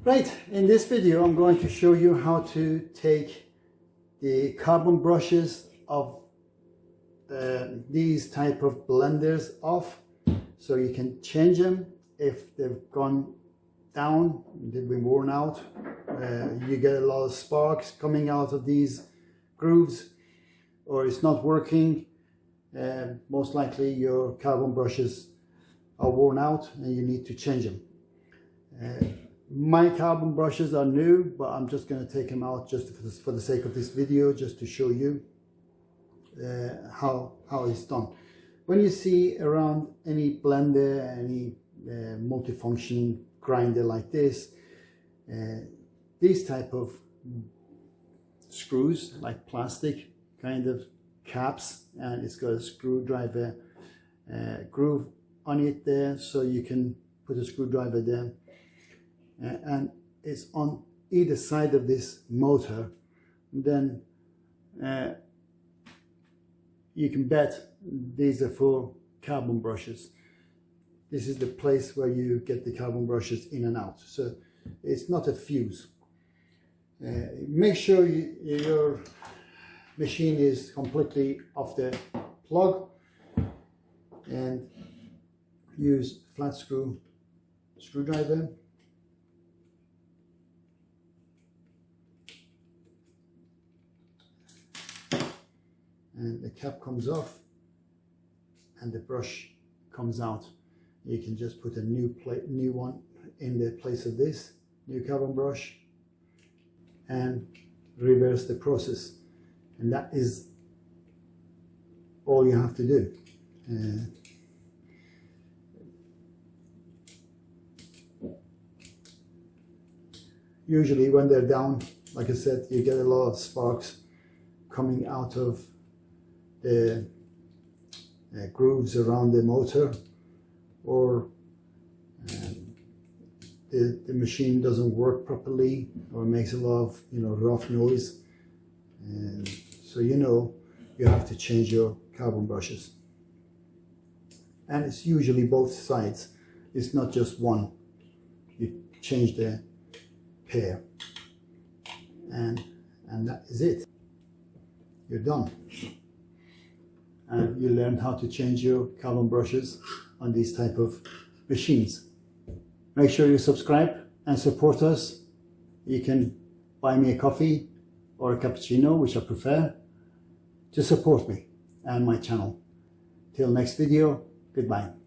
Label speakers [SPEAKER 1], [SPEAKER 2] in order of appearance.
[SPEAKER 1] Right, in this video I'm going to show you how to take the carbon brushes of these type of blenders off, so you can change them if they've gone down, they've been worn out. You get a lot of sparks coming out of these grooves, or it's not working. Most likely your carbon brushes are worn out and you need to change them. My carbon brushes are new, but I'm just going to take them out just for the sake of this video, just to show you how it's done. When you see around any blender, any multifunction grinder like this, these type of screws, like plastic kind of caps, and it's got a screwdriver groove on it there, so you can put a screwdriver there. And it's on either side of this motor. Then you can bet these are for carbon brushes. This is the place where you get the carbon brushes in and out, so it's not a fuse. Make sure your machine is completely off the plug, and use flat screwdriver. And the cap comes off and the brush comes out. You can just put a new one in the place of this new carbon brush and reverse the process, and that is all you have to do. Usually when they're down, like I said, you get a lot of sparks coming out of the grooves around the motor, or the machine doesn't work properly, or makes a lot of rough noise, and so you have to change your carbon brushes. And it's usually both sides, it's not just one. You change the pair, and that is it. You're done. And you learn how to change your carbon brushes on these type of machines. Make sure you subscribe and support us. You can buy me a coffee or a cappuccino, which I prefer, to support me and my channel. Till next video, goodbye.